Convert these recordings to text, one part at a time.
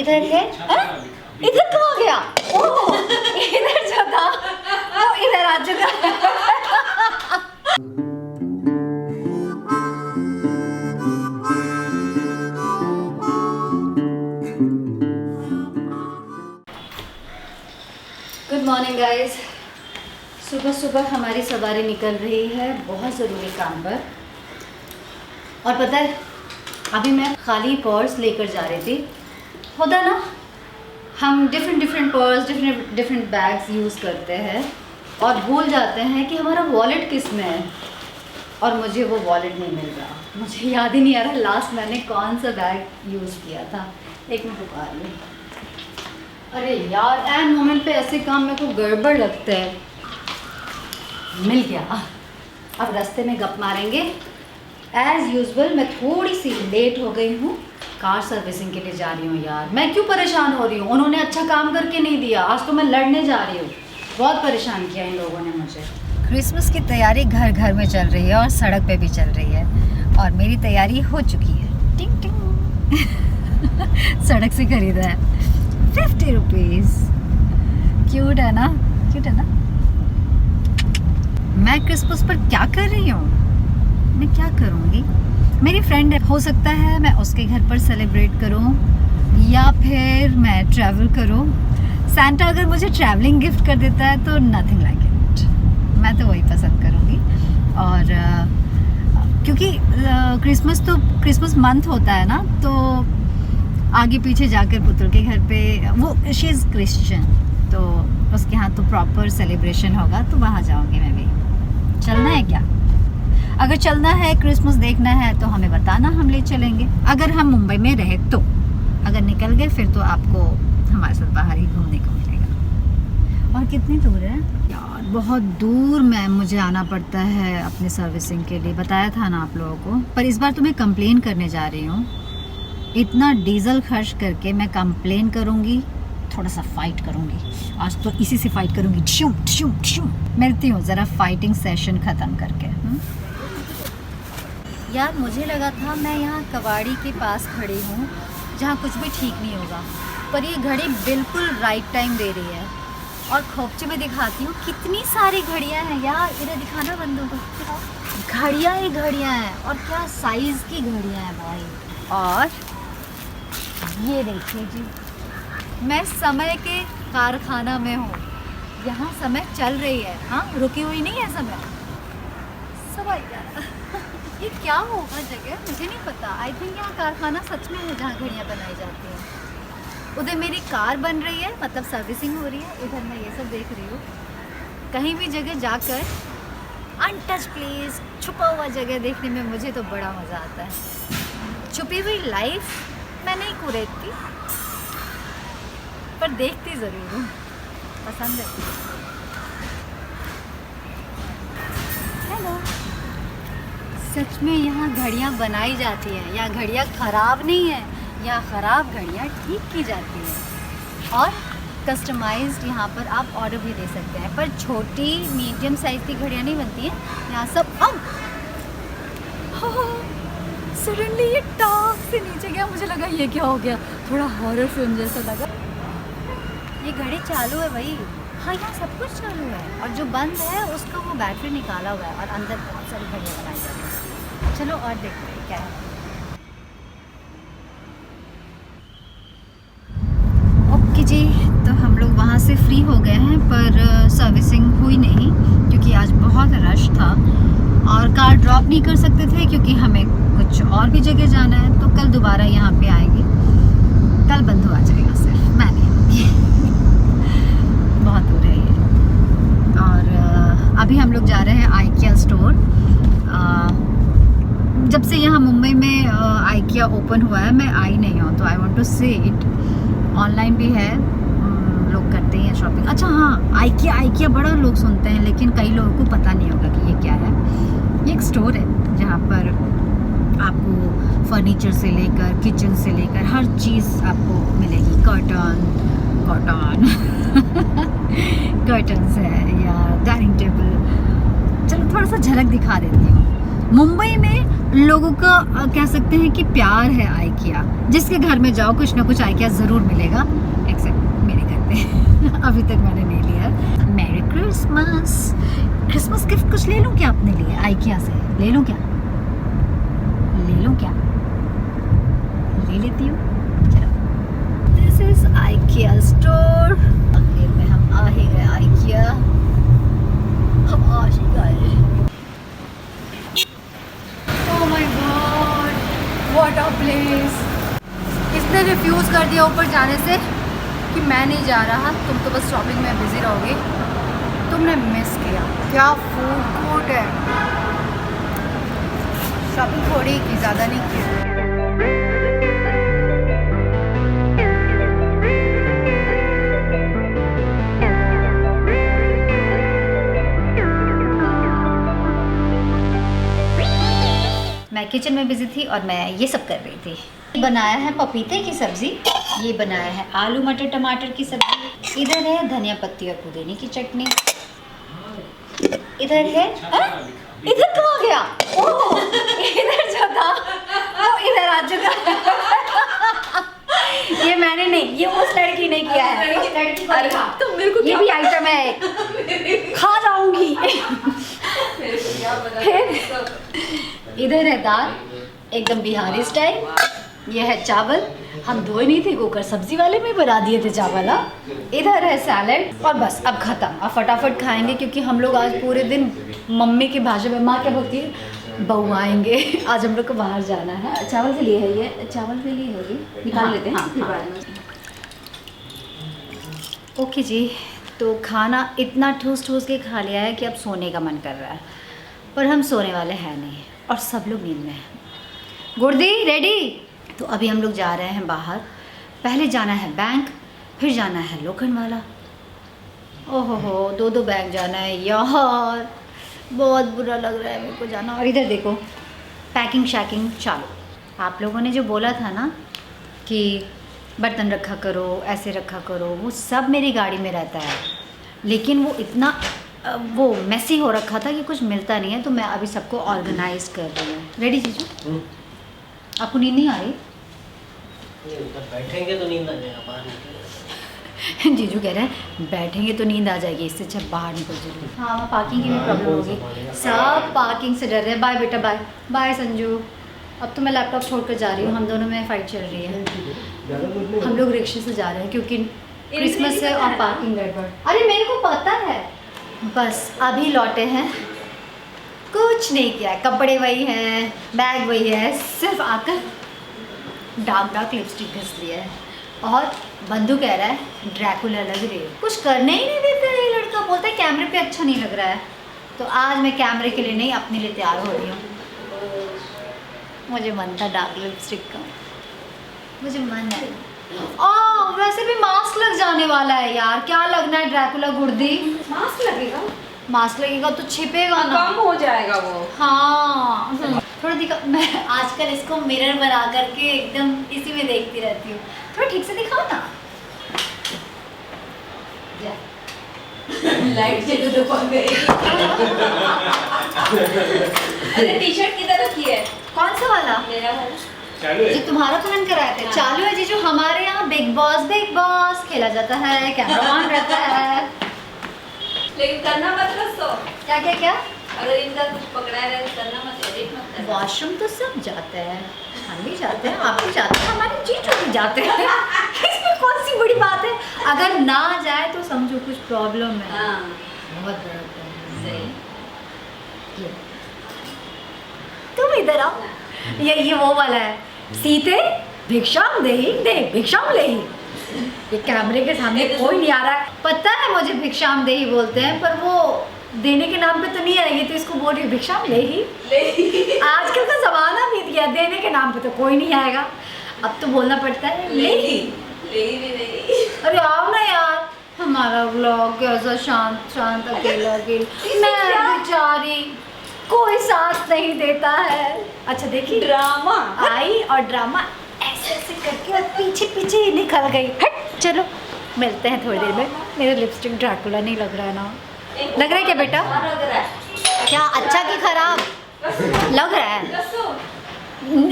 इधर है, इधर कहाँ गया? ओह, इधर जो था वो इधर आ चुका है। Good morning guys. सुबह सुबह हमारी सवारी निकल रही है बहुत ज़रूरी काम पर। और पता है, अभी मैं खाली पर्स लेकर जा रही थी। होता ना, हम different purse, different bags use करते हैं और भूल जाते हैं कि हमारा वॉलेट किस में है। और मुझे वो वॉलेट नहीं मिल रहा। मुझे याद ही नहीं आ रहा लास्ट मैंने कौन सा बैग यूज़ किया था। एक मिनट रुका रही। अरे यार, एंड मोमेंट पे ऐसे काम मेरे को गड़बड़ लगता है। मिल गया। अब रास्ते में गप मारेंगे। एज़ यूजुअल मैं थोड़ी सी लेट हो गई हूँ। कार सर्विसिंग के लिए जा रही हूँ। यार मैं क्यों परेशान हो रही हूँ? उन्होंने अच्छा काम करके नहीं दिया। आज तो मैं लड़ने जा रही हूँ। बहुत परेशान किया इन लोगों ने मुझे। क्रिसमस की तैयारी घर घर में चल रही है और सड़क पे भी चल रही है। और मेरी तैयारी हो चुकी है। टिंग टिंग। सड़क से खरीदा है 50 रुपीज़। क्यूट है ना, क्यूट है ना। मैं क्रिसमस पर क्या कर रही हूँ? मैं क्या करूँगी? मेरी फ्रेंड है, हो सकता है मैं उसके घर पर सेलिब्रेट करूँ या फिर मैं ट्रैवल करूँ। सैंटा अगर मुझे ट्रैवलिंग गिफ्ट कर देता है तो नथिंग लाइक इट। मैं तो वही पसंद करूँगी। और क्योंकि क्रिसमस मंथ होता है ना, तो आगे पीछे जाकर पुत्र के घर पे, वो शी इज़ क्रिश्चियन, तो उसके यहाँ तो प्रॉपर सेलिब्रेशन होगा, तो वहाँ जाऊँगी मैं भी। चलना है क्या? अगर चलना है, क्रिसमस देखना है तो हमें बताना, हम ले चलेंगे। अगर हम मुंबई में रहे तो। अगर निकल गए फिर तो आपको हमारे साथ बाहर ही घूमने को मिलेगा। और कितनी दूर है यार? बहुत दूर मुझे आना पड़ता है अपने सर्विसिंग के लिए। बताया था ना आप लोगों को। पर इस बार तो मैं कंप्लेन करने जा रही हूँ। इतना डीजल खर्च करके मैं कंप्लेन करूँगी, थोड़ा सा फाइट करूँगी। आज तो इसी से फाइट करूँगी। ठशूं ठशूं ठशूं। मिलती हूँ ज़रा फाइटिंग सेशन ख़त्म करके। यार मुझे लगा था मैं यहाँ कबाड़ी के पास खड़ी हूँ, जहाँ कुछ भी ठीक नहीं होगा, पर ये घड़ी बिल्कुल राइट टाइम दे रही है। और खोपचे में दिखाती हूँ कितनी सारी घड़ियाँ हैं यार। इधर दिखाना बंदों को। घड़ियाँ ही घड़ियाँ हैं, और क्या साइज़ की घड़ियाँ हैं भाई। और ये देखिए जी, मैं समय के कारखाना में हूँ। यहाँ समय चल रही है, हाँ, रुकी हुई नहीं है समय। ये क्या होगा जगह, मुझे नहीं पता। आई थिंक यहाँ कारखाना सच में है जहाँ घड़ियाँ बनाई जाती हैं। उधर मेरी कार बन रही है, मतलब सर्विसिंग हो रही है। इधर मैं ये सब देख रही हूँ। कहीं भी जगह जाकर अनटच प्लेस, छुपा हुआ जगह देखने में मुझे तो बड़ा मज़ा आता है। छुपी हुई लाइफ मैं नहीं कुरेदती, पर देखती ज़रूर हूँ। पसंद है। हेलो। सच में यहाँ घड़ियाँ बनाई जाती हैं। यहाँ घड़ियाँ ख़राब नहीं है, यहाँ ख़राब घड़ियाँ ठीक की जाती हैं। और कस्टमाइज्ड यहाँ पर आप ऑर्डर भी दे सकते हैं। पर छोटी मीडियम साइज़ की घड़ियाँ नहीं बनती हैं यहाँ सब। सडनली ये टॉप से नीचे गया, मुझे लगा ये क्या हो गया, थोड़ा हॉरर फिल्म जैसा लगा। ये घड़ी चालू है भाई। हाँ, यहाँ सब कुछ चालू है। और जो बंद है उसका वो बैटरी निकाला हुआ है, और अंदर बहुत सारी घड़ियाँ बनाई जाती हैं। चलो और देखते हैं क्या है। ओके जी, तो हम लोग वहाँ से फ्री हो गए हैं, पर सर्विसिंग हुई नहीं क्योंकि आज बहुत रश था और कार ड्रॉप नहीं कर सकते थे क्योंकि हमें कुछ और भी जगह जाना है। तो कल दोबारा यहाँ पे आएंगे। कल बंधु आ जाएगा, सिर्फ मैं नहीं आऊँगी। बहुत दूर है ये। और अभी हम लोग जा रहे हैं आइकिया स्टोर। जब से यहाँ मुंबई में आइकिया ओपन हुआ है, मैं आई नहीं हूँ, तो I want to see it. Online भी है, लोग करते हैं शॉपिंग। अच्छा हाँ, आइकिया बड़ा लोग सुनते हैं, लेकिन कई लोगों को पता नहीं होगा कि ये क्या है। ये एक स्टोर है जहाँ पर आपको फर्नीचर से लेकर किचन से लेकर हर चीज़ आपको मिलेगी। कर्टन्स है या डाइनिंग टेबल। चलो थोड़ा सा झलक दिखा देती हूँ। मुंबई में लोगों का कह सकते हैं कि प्यार है आइकिया। जिसके घर में जाओ कुछ ना कुछ आइकिया ज़रूर मिलेगा, एक्सेप्ट मेरे घर पे अभी तक मैंने नहीं लिया। Merry Christmas. क्रिसमस गिफ्ट कुछ ले लूँ क्या अपने लिए आइकिया से? ले लूँ क्या? ले लूँ क्या? ले लेती हूँ। चलो, दिस इज आइकिया स्टोर। आखिर में हम आ ही गए आइकिया, हम आ ही गए। Oh my God, what a place! इसने रिफ्यूज़ कर दिया ऊपर जाने से कि मैं नहीं जा रहा, तुम तो बस शॉपिंग में बिजी रहोगे। तुमने मिस किया। क्या फूड कोर्ट है, शॉपिंग थोड़ी की, ज़्यादा नहीं की। मैं किचन में बिजी थी और मैं ये सब कर रही थी। बनाया है पपीते की सब्ज़ी, ये बनाया है आलू मटर टमाटर की सब्ज़ी, इधर है धनिया पत्ती और पुदीने की चटनी, इधर है इधर कहाँ गया? ओह, इधर जो था वो इधर आ चुका। ये मैंने नहीं, ये उस लड़की ने किया है। उस लड़की को देखा। तो मेरे को ये भी आइटम है, खा जाऊंगी। इधर है दाल एकदम बिहारी स्टाइल, ये है चावल, हम धोए नहीं थे कुकर, सब्जी वाले में बना दिए थे चावल। इधर है सैलेड और बस अब ख़त्म। अब फटाफट खाएंगे क्योंकि हम लोग आज पूरे दिन मम्मी की भाषा में, माँ क्या बोलती है, बहू आएंगे। आज हम लोग को बाहर जाना है। चावल के लिए है ये, चावल के लिए है ये, निकाल लेते हैं। हाँ। ओके जी, तो खाना इतना ठूस ठूस के खा लिया है कि अब सोने का मन कर रहा है, पर हम सोने वाले हैं नहीं और सब लोग नींद में हैं। गुर्दी रेडी? तो अभी हम लोग जा रहे हैं बाहर। पहले जाना है बैंक, फिर जाना है लोखंडवाला। ओहो हो, दो बैंक जाना है यार, बहुत बुरा लग रहा है मेरे को जाना। और इधर देखो, पैकिंग शैकिंग चालू। आप लोगों ने जो बोला था ना कि बर्तन रखा करो, ऐसे रखा करो, वो सब मेरी गाड़ी में रहता है, लेकिन वो इतना वो मैसी हो रखा था कि कुछ मिलता नहीं है, तो मैं अभी सबको ऑर्गेनाइज कर रही हूँ। रेडी जीजू? आपको नींद नहीं आ रही? बैठेंगे तो नींद आ जाएगा, बाहर निकलेंगे। जीजू कह रहे हैं बैठेंगे तो नींद आ जाएगी, इससे अच्छा बाहर निकल जाएगी। हाँ, पार्किंग की भी प्रॉब्लम होगी, सब पार्किंग से डर रहे हैं। बाय बेटा, बाय बाय संजू। अब तो मैं लैपटॉप छोड़कर जा रही हूँ, हम दोनों में फ़ाइट चल रही है। हम लोग रिक्शे से जा रहे हैं क्योंकि क्रिसमस है और पार्किंग गड़बड़। अरे मेरे को पता है, बस अभी लौटे हैं, कुछ नहीं किया, कपड़े वही हैं, बैग वही है, सिर्फ आकर डार्क लिपस्टिक घस लिया है। और बंधु कह रहा है ड्रैकुला लग रही है, कुछ करने ही नहीं देता ये लड़का, बोलता है कैमरे पे अच्छा नहीं लग रहा है। तो आज मैं कैमरे के लिए नहीं, अपने लिए तैयार हो रही हूँ। मुझे मन था डार्क लिपस्टिक का, मुझे मन है। वैसे भी मास्क लग जाने वाला है यार, क्या लगना है ड्रैकुला गुर्दी? मास्क लगेगा? मास्क लगेगा तो छिपेगा ना, कम हो जाएगा वो। हाँ थोड़ा दिखा। मैं आजकल इसको मिरर बना करके एकदम इसी में देखती रहती हूँ, थोड़ा ठीक से दिखाओ ना। लाइट से तो पक गई। अरे टी-शर्ट किधर रखी है? कौन सा वाला? मेरा वाला चालू है? जो तुम्हारा पहन कर आए थे। हाँ। चालू है जीजू, हमारे यहाँ बिग बॉस खेला जाता है, कैमरा ऑन रहता है। लेकिन करना मत रस्तो। क्या क्या क्या? अगर इनका कुछ पकड़ा है तो करना मत, एडिट मत करना। वॉशरूम तो सब जाते हैं, हम भी जाते हैं, आप भी जाते हैं, हमारे जीजू भी जाते हैं। इसमें कौन सी बड़ी बात है? अगर ना जाए तो समझो कुछ प्रॉब्लम है। हाँ बहुत बड़ा प्रॉब्लम। सही। ये तुम इधर आओ, ये वो वाला है, सीते भिक्षाम देही दे भिक्षाम लेही। ये कैमरे के सामने कोई नहीं आ रहा है, पता है मुझे भिक्षाम देही बोलते हैं, पर वो देने के नाम पे तो नहीं आएगी, तो इसको बोल रही भिक्षाम लेही। आजकल का जमाना बीत गया, देने के नाम पे तो कोई नहीं आएगा, अब तो बोलना पड़ता है लेही। नहीं। अरे आओ ना यार, हमारा व्लॉग कैसा शांत शांत अकेला अकेला, मैं बेचारी, कोई साथ नहीं देता है। अच्छा देखिए, ड्रामा आई और ड्रामा ऐसे ऐसे करके और पीछे पीछे ही निकल गई। हट, चलो मिलते हैं थोड़ी देर में। मेरा लिपस्टिक ड्रैकुला नहीं लग रहा है ना? लग रहा है क्या बेटा? लग रहा है। क्या अच्छा कि खराब? लग रहा है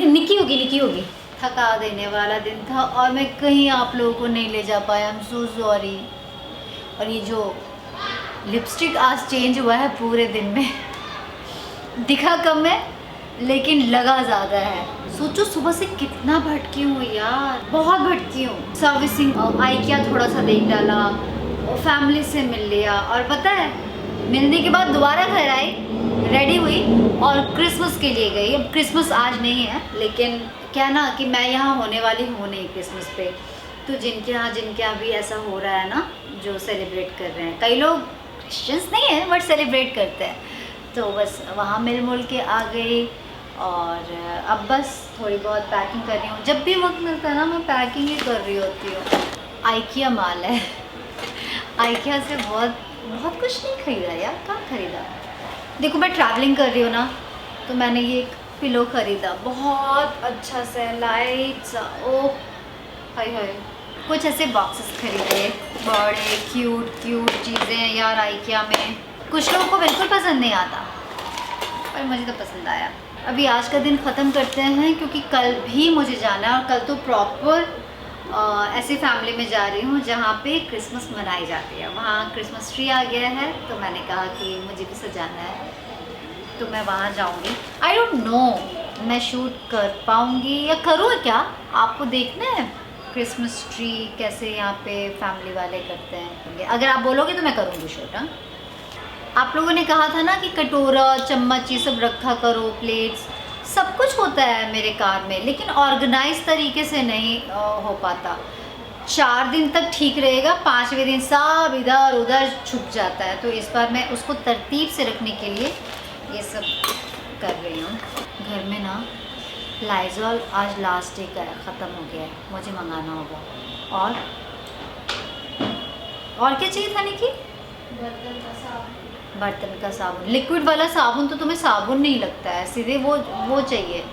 निकी होगी। थका देने वाला दिन था और मैं कहीं आप लोगों को नहीं ले जा पाया। I am so sorry. और ये जो लिपस्टिक आज चेंज हुआ है पूरे दिन में, दिखा कम है लेकिन लगा ज़्यादा है। सोचो सुबह से कितना भटकी हूँ यार, बहुत भटकी हूँ। सर्विसिंग आइकिया थोड़ा सा देख डाला, फैमिली से मिल लिया, और पता है मिलने के बाद दोबारा घर आई, रेडी हुई और क्रिसमस के लिए गई। अब क्रिसमस आज नहीं है, लेकिन क्या ना कि मैं यहाँ होने वाली हूँ नहीं क्रिसमस पे, तो जिनके यहाँ भी ऐसा हो रहा है ना, जो सेलिब्रेट कर रहे हैं, कई लोग क्रिश्चियंस नहीं हैं बट सेलिब्रेट करते हैं, तो बस वहाँ मिल मुल के आ गई। और अब बस थोड़ी बहुत पैकिंग कर रही हूँ। जब भी वक्त मिलता है ना मैं पैकिंग ही कर रही होती हूँ। आइकिया माल है, आइकिया से बहुत कुछ नहीं खरीदा यार। कहाँ खरीदा? देखो मैं ट्रैवलिंग कर रही हूँ ना, तो मैंने ये एक पिलो ख़रीदा, बहुत अच्छा सा लाइट सा। ओह हाय हाय। कुछ ऐसे बॉक्सेस खरीदे, बड़े क्यूट चीज़ें हैं यार आइकिया में। कुछ लोगों को बिल्कुल पसंद नहीं आता, पर मुझे तो पसंद आया। अभी आज का दिन ख़त्म करते हैं, क्योंकि कल भी मुझे जाना है, और कल तो प्रॉपर ऐसी फैमिली में जा रही हूँ जहाँ पे क्रिसमस मनाई जाती है। वहाँ क्रिसमस ट्री आ गया है, तो मैंने कहा कि मुझे भी सजाना है, तो मैं वहाँ जाऊँगी। आई डोंट नो मैं शूट कर पाऊँगी या करूँ क्या, आपको देखना है क्रिसमस ट्री कैसे यहाँ पे फैमिली वाले करते हैं। अगर आप बोलोगे तो मैं करूँगी शूट। हाँ, आप लोगों ने कहा था ना कि कटोरा चम्मच ये सब रखा करो, प्लेट्स, सब कुछ होता है मेरे कार में, लेकिन ऑर्गेनाइज तरीके से नहीं हो पाता। 4 दिन तक ठीक रहेगा, 5वें दिन सब इधर उधर छुप जाता है। तो इस बार मैं उसको तरतीब से रखने के लिए ये सब कर रही हूँ। घर में ना लाइजॉल आज लास्ट डे का है, ख़त्म हो गया है, मुझे मंगाना होगा। और क्या चाहिए था निकी? बर्तन का साबुन, लिक्विड वाला साबुन। तो तुम्हें साबुन नहीं लगता है, सीधे वो चाहिए।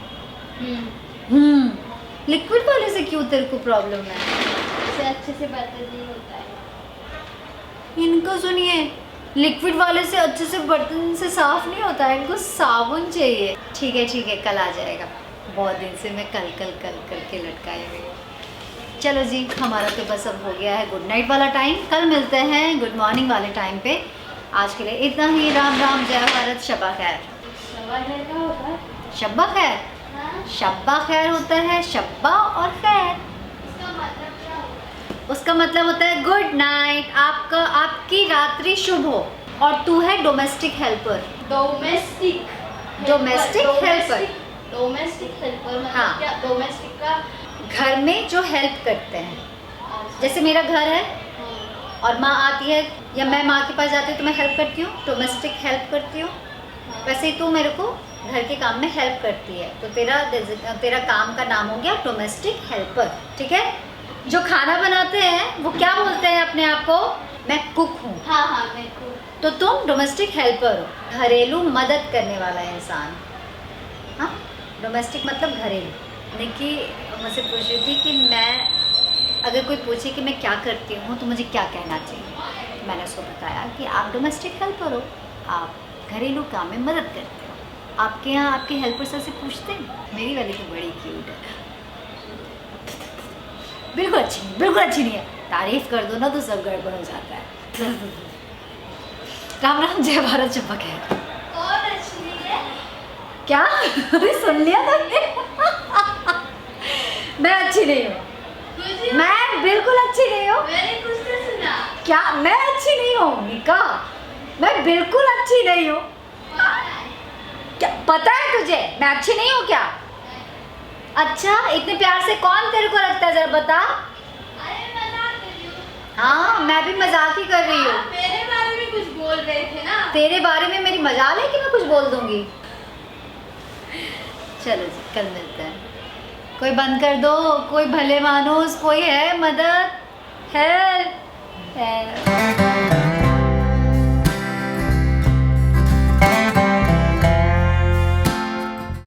लिक्विड वाले से क्यों तेरे को प्रॉब्लम है? इससे अच्छे से बर्तन नहीं होता है। इनको सुनिए, लिक्विड वाले से अच्छे से बर्तन से साफ नहीं होता है, इनको साबुन चाहिए। ठीक है कल आ जाएगा। बहुत दिन से मैं कल करके लटकाए हुए। चलो जी, हमारा तो बस अब हो गया है गुड नाइट वाला टाइम। कल मिलते हैं गुड मॉर्निंग वाले टाइम पे। आज के लिए इतना ही। राम राम, जय भारत, शब्बा खैर। शब्बा खैर क्या होता है? शब्बा खैर, शब्बा खैर होता है शब्बा और खैर। इसका मतलब क्या होता है? उसका मतलब होता है गुड नाइट, आपकी रात्रि शुभ हो। और तू है डोमेस्टिक हेल्पर। डोमेस्टिक हेल्पर मतलब हाँ। क्या? डोमेस्टिक का घर में जो हेल्प करते हैं, जैसे मेरा घर है और माँ आती है या मैं माँ के पास जाती हूँ तो मैं हेल्प करती हूँ, डोमेस्टिक हेल्प करती हूँ। वैसे ही तू मेरे को घर के काम में हेल्प करती है, तो तेरा काम का नाम हो गया डोमेस्टिक हेल्पर। ठीक है? जो खाना बनाते हैं वो क्या बोलते हैं अपने आप को? मैं कुक हूँ। हाँ मैं कुक। तो तुम डोमेस्टिक हेल्पर हो, घरेलू मदद करने वाला इंसान। हाँ, डोमेस्टिक मतलब घरेलू। निकी मुझसे पूछ रही थी कि मैं अगर कोई पूछे कि मैं क्या करती हूँ तो मुझे क्या कहना चाहिए। मैंने उसको बताया कि आप डोमेस्टिक हेल्पर हो, आप घरेलू काम में मदद करते हो। आपके यहाँ आपके हेल्पर से पूछते हैं। मेरी वाली तो बड़ी क्यूट है, बिल्कुल अच्छी नहीं है। तारीफ कर दो ना तो सब गड़बड़ हो जाता है। राम राम, जय भारत, शब्बा खैर। कौन अच्छी नहीं है? क्या? अरे सुन लिया तुमने? मैं अच्छी नहीं हूँ, मैं बिल्कुल अच्छी नहीं हूँ। मैंने कुछ तो सुना। क्या? मैं अच्छी नहीं हूँ निका, मैं बिल्कुल अच्छी नहीं हूँ। क्या पता है तुझे मैं अच्छी नहीं हूँ क्या? अच्छा, इतने प्यार से कौन तेरे को रखता है, जरा बता। अरे मजाक कर रही हूँ। हाँ, मैं भी मजाक ही कर रही हूँ। आप मेरे बारे में कुछ बोल रहे थे ना। तेरे बारे में मेरी मजाल है कि मैं कुछ बोल दूंगी। चलो जी, कल मिलते हैं। कोई बंद कर दो, कोई भले मानुस, कोई है मदद, हेल्प।